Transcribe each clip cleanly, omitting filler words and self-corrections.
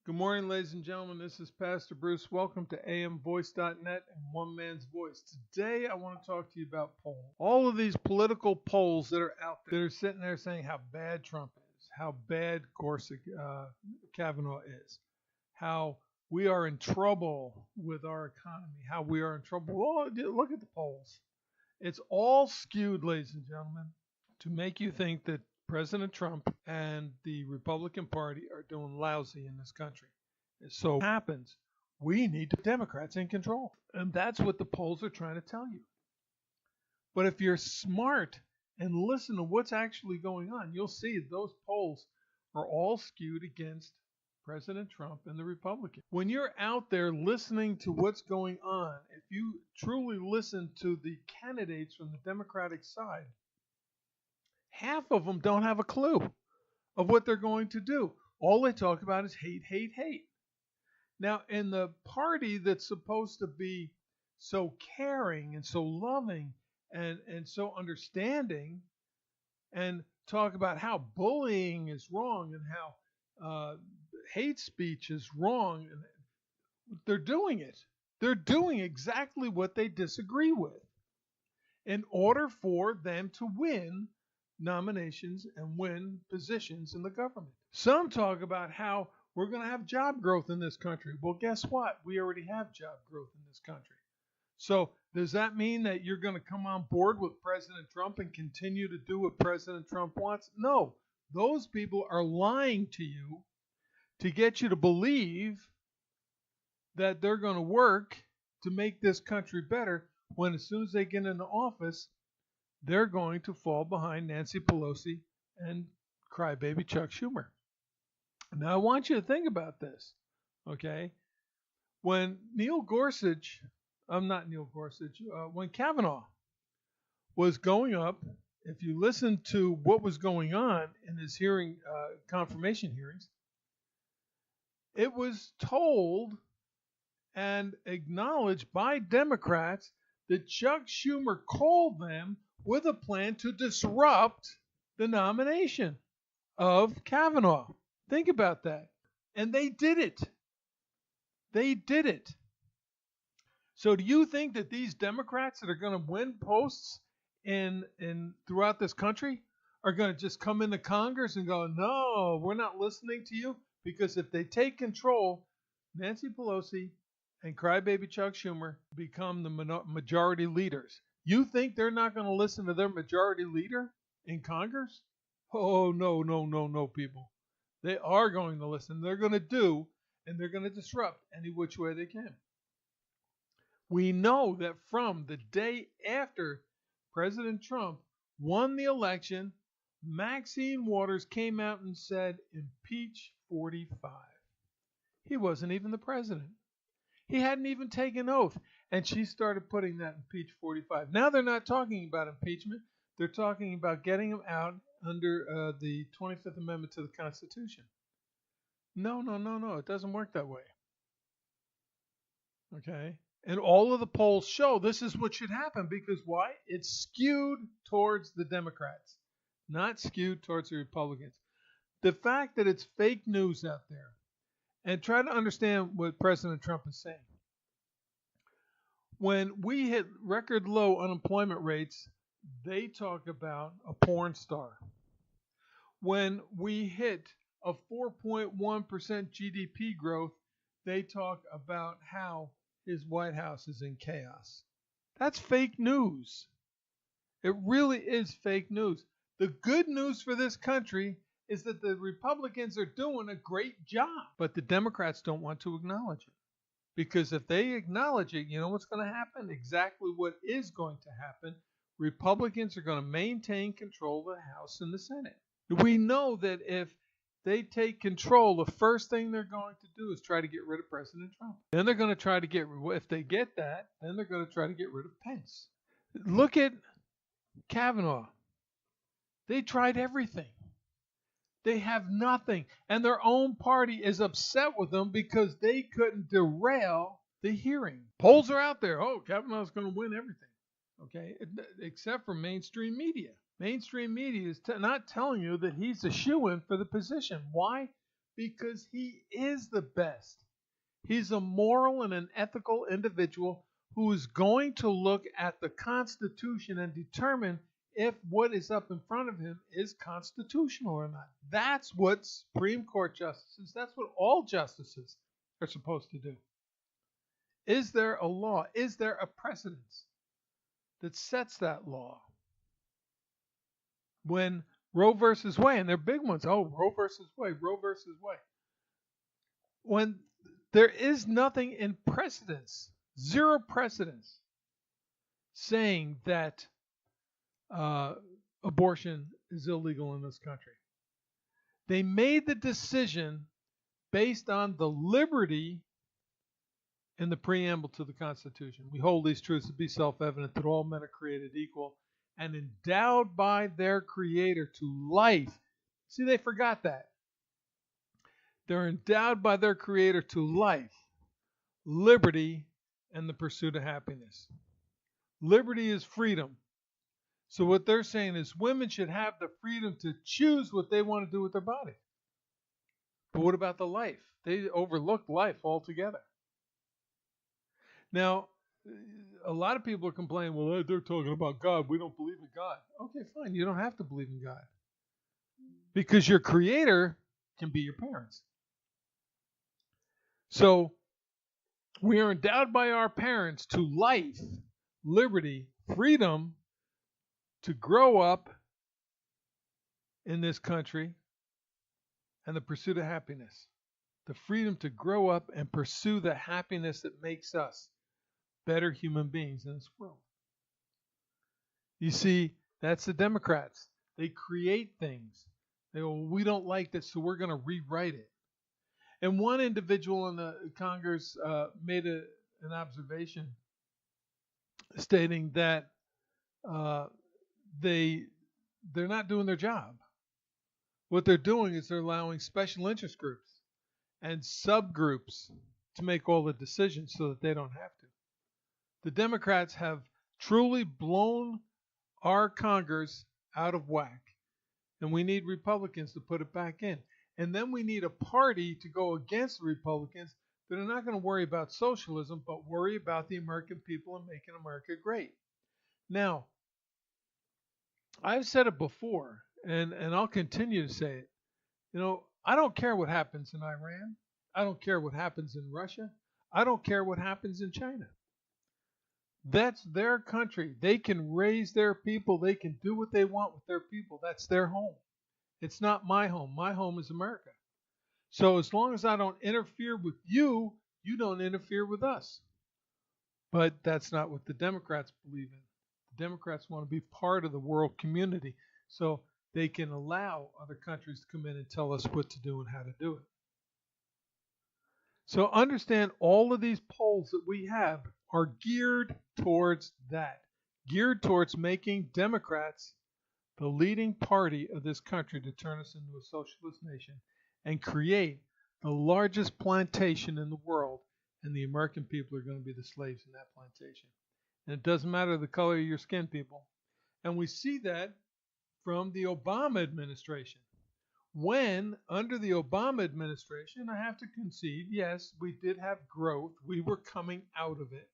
Good morning, ladies and gentlemen. This is Pastor Bruce. Welcome to amvoice.net and One Man's Voice. Today, I want to talk to you about polls. All of these political polls that are out there that are sitting there saying how bad Trump is, how bad Kavanaugh is, how we are in trouble with our economy, how we are in trouble. Oh, look at the polls. It's all skewed, ladies and gentlemen, to make you think that President Trump and the Republican Party are doing lousy in this country. It so happens we need the Democrats in control. And that's what the polls are trying to tell you. But if you're smart and listen to what's actually going on, you'll see those polls are all skewed against President Trump and the Republicans. When you're out there listening to what's going on, if you truly listen to the candidates from the Democratic side, half of them don't have a clue of what they're going to do. All they talk about is hate, hate, hate. Now, in the party that's supposed to be so caring and so loving and so understanding and talk about how bullying is wrong and how hate speech is wrong, they're doing it. They're doing exactly what they disagree with in order for them to win nominations and win positions in the government. Some talk about how we're going to have job growth in this country. Well, guess what? We already have job growth in this country. So does that mean that you're going to come on board with President Trump and continue to do what President Trump wants? No. Those people are lying to you to get you to believe that they're going to work to make this country better, when as soon as they get into office, they're going to fall behind Nancy Pelosi and crybaby Chuck Schumer. Now, I want you to think about this, okay? When when Kavanaugh was going up, if you listen to what was going on in his confirmation hearings, it was told and acknowledged by Democrats that Chuck Schumer called them with a plan to disrupt the nomination of Kavanaugh. Think about that. And they did it. They did it. So do you think that these Democrats that are going to win posts in throughout this country are going to just come into Congress and go, no, we're not listening to you? Because if they take control, Nancy Pelosi and crybaby Chuck Schumer become the majority leaders. You think they're not going to listen to their majority leader in Congress? Oh, no, people. They are going to listen. They're going to do, and they're going to disrupt any which way they can. We know that from the day after President Trump won the election, Maxine Waters came out and said, impeach 45. He wasn't even the president. He hadn't even taken oath. And she started putting that impeach 45. Now they're not talking about impeachment. They're talking about getting him out under the 25th Amendment to the Constitution. No. It doesn't work that way. Okay? And all of the polls show this is what should happen. Because why? It's skewed towards the Democrats, not skewed towards the Republicans. The fact that it's fake news out there, and try to understand what President Trump is saying. When we hit record low unemployment rates, they talk about a porn star. When we hit a 4.1% GDP growth, they talk about how his White House is in chaos. That's fake news. It really is fake news. The good news for this country is that the Republicans are doing a great job, but the Democrats don't want to acknowledge it. Because if they acknowledge it, you know what's going to happen? Exactly what is going to happen. Republicans are going to maintain control of the House and the Senate. We know that if they take control, the first thing they're going to do is try to get rid of President Trump. Then they're going to try to if they get that, then they're going to try to get rid of Pence. Look at Kavanaugh. They tried everything. They have nothing. And their own party is upset with them because they couldn't derail the hearing. Polls are out there. Oh, Kavanaugh's going to win everything. Okay? Except for mainstream media. Mainstream media is not telling you that he's a shoo-in for the position. Why? because he is the best. He's a moral and an ethical individual who is going to look at the Constitution and determine if what is up in front of him is constitutional or not. That's what Supreme Court justices, that's what all justices are supposed to do. Is there a law? Is there a precedence that sets that law? When Roe versus Wade, and they're big ones. Oh, Roe versus Wade, Roe versus Wade. When there is nothing in precedence, zero precedence, saying that abortion is illegal in this country. They made the decision based on the liberty in the preamble to the Constitution. We hold these truths to be self-evident, that all men are created equal and endowed by their Creator to life. See, they forgot that. They're endowed by their Creator to life, liberty, and the pursuit of happiness. Liberty is freedom. So what they're saying is women should have the freedom to choose what they want to do with their body. But what about the life? They overlooked life altogether. Now, a lot of people are complaining, well, they're talking about God. We don't believe in God. Okay, fine. You don't have to believe in God. Because your Creator can be your parents. So we are endowed by our parents to life, liberty, freedom to grow up in this country and the pursuit of happiness. The freedom to grow up and pursue the happiness that makes us better human beings in this world. You see, that's the Democrats. They create things. They go, well, we don't like this, so we're going to rewrite it. And one individual in the Congress made an observation stating that they're not doing their job. What they're doing is they're allowing special interest groups and subgroups to make all the decisions so that they don't have to. The Democrats have truly blown our Congress out of whack, and we need Republicans to put it back in. And then we need a party to go against the Republicans that are not going to worry about socialism, but worry about the American people and making America great. Now, I've said it before, and I'll continue to say it. You know, I don't care what happens in Iran. I don't care what happens in Russia. I don't care what happens in China. That's their country. They can raise their people. They can do what they want with their people. That's their home. It's not my home. My home is America. So as long as I don't interfere with you, you don't interfere with us. But that's not what the Democrats believe in. The Democrats want to be part of the world community so they can allow other countries to come in and tell us what to do and how to do it. So understand all of these polls that we have are geared towards that, geared towards making Democrats the leading party of this country to turn us into a socialist nation and create the largest plantation in the world, and the American people are going to be the slaves in that plantation. And it doesn't matter the color of your skin, people. And we see that from the Obama administration. When, under the Obama administration, I have to concede, yes, we did have growth. We were coming out of it.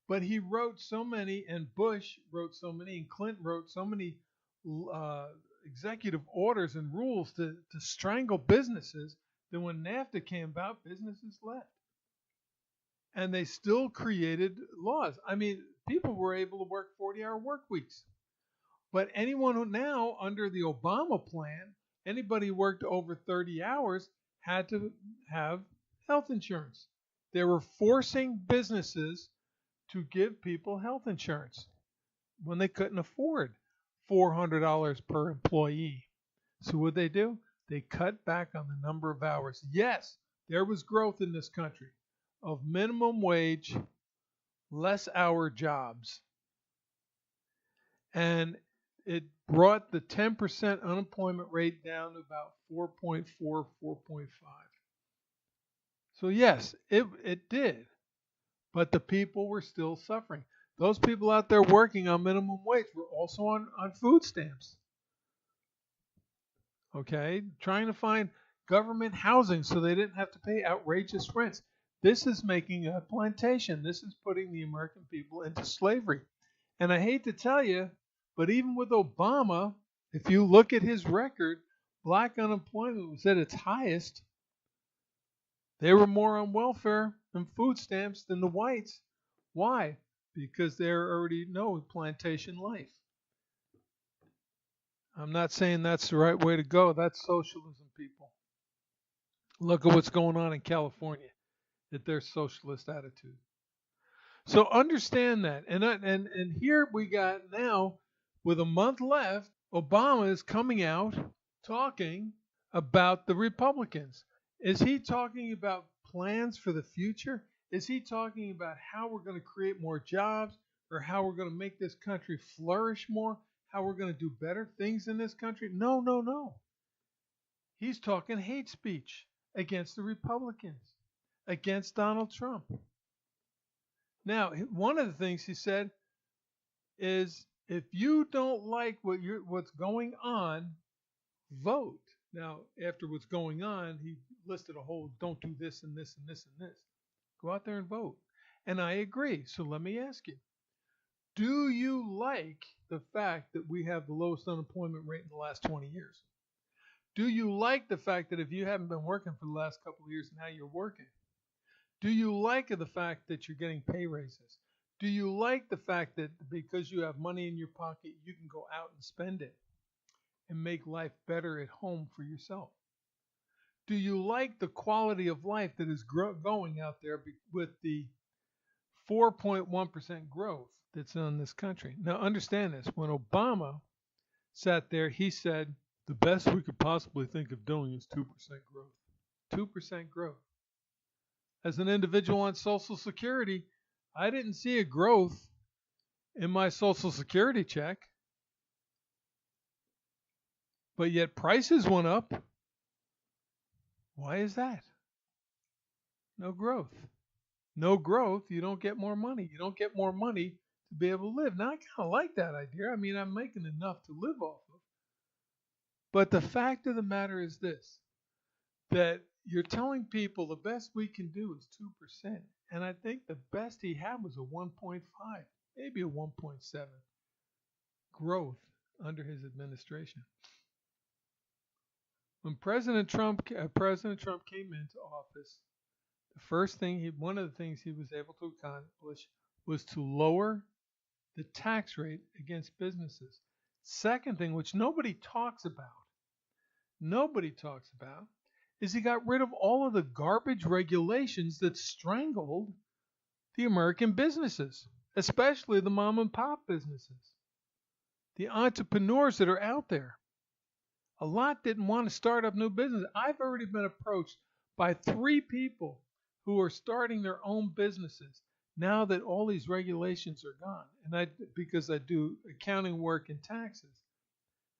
But he wrote so many, and Bush wrote so many, and Clinton wrote so many executive orders and rules to strangle businesses that when NAFTA came about, businesses left. And they still created laws. I mean, people were able to work 40-hour work weeks. But anyone who now, under the Obama plan, anybody who worked over 30 hours had to have health insurance. They were forcing businesses to give people health insurance when they couldn't afford $400 per employee. So what they do? They cut back on the number of hours. Yes, there was growth in this country of minimum wage, less hour jobs. And it brought the 10% unemployment rate down to about 4.4, 4.5. So yes, it did. But the people were still suffering. Those people out there working on minimum wage were also on food stamps. Okay? Trying to find government housing so they didn't have to pay outrageous rents. This is making a plantation. This is putting the American people into slavery. And I hate to tell you, but even with Obama, if you look at his record, black unemployment was at its highest. They were more on welfare and food stamps than the whites. Why? Because they already know plantation life. I'm not saying that's the right way to go. That's socialism, people. Look at what's going on in California, at their socialist attitude. So understand that. And here we got now, with a month left, Obama is coming out talking about the Republicans. Is he talking about plans for the future? Is he talking about how we're going to create more jobs, or how we're going to make this country flourish more, how we're going to do better things in this country? No, no, no. He's talking hate speech against the Republicans, against Donald Trump. Now, one of the things he said is, if you don't like what's going on, vote. Now, after what's going on, he listed a whole, don't do this and this and this and this. Go out there and vote. And I agree. So let me ask you, do you like the fact that we have the lowest unemployment rate in the last 20 years? Do you like the fact that if you haven't been working for the last couple of years, now you're working? Do you like the fact that you're getting pay raises? Do you like the fact that because you have money in your pocket, you can go out and spend it and make life better at home for yourself? Do you like the quality of life that is going out there with the 4.1% growth that's in this country? Now, understand this. When Obama sat there, he said, the best we could possibly think of doing is 2% growth. 2% growth. As an individual on Social Security, I didn't see a growth in my Social Security check. But yet prices went up. Why is that? No growth. No growth, you don't get more money. You don't get more money to be able to live. Now, I kind of like that idea. I mean, I'm making enough to live off of. But the fact of the matter is this, that you're telling people the best we can do is 2%. And I think the best he had was a 1.5, maybe a 1.7 growth under his administration. When President Trump came into office, one of the things he was able to accomplish was to lower the tax rate against businesses. Second thing, which nobody talks about, is he got rid of all of the garbage regulations that strangled the American businesses, especially the mom and pop businesses, the entrepreneurs that are out there. A lot didn't want to start up new business. I've already been approached by 3 people who are starting their own businesses now that all these regulations are gone. And because I do accounting work and taxes,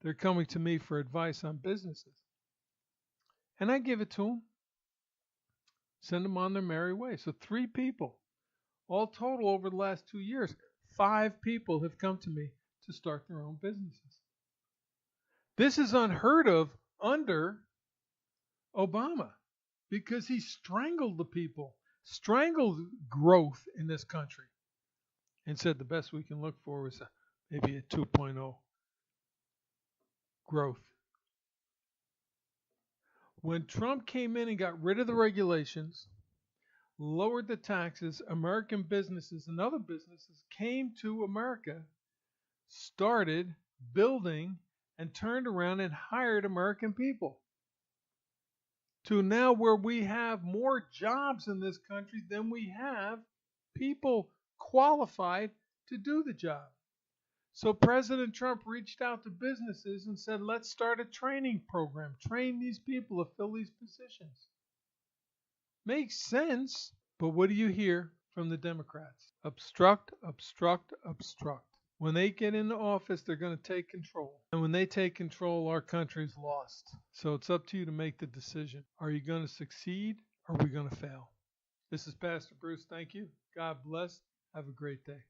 they're coming to me for advice on businesses. And I give it to them. Send them on their merry way. So 3 people. All total over the last 2 years, 5 people have come to me to start their own businesses. This is unheard of under Obama because he strangled the people, strangled growth in this country, and said the best we can look for is maybe a 2.0 growth. When Trump came in and got rid of the regulations, lowered the taxes, American businesses and other businesses came to America, started building, and turned around and hired American people. To now where we have more jobs in this country than we have people qualified to do the job. So President Trump reached out to businesses and said, let's start a training program. Train these people to fill these positions. Makes sense, but what do you hear from the Democrats? Obstruct, obstruct, obstruct. When they get into office, they're going to take control. And when they take control, our country's lost. So it's up to you to make the decision. Are you going to succeed or are we going to fail? This is Pastor Bruce. Thank you. God bless. Have a great day.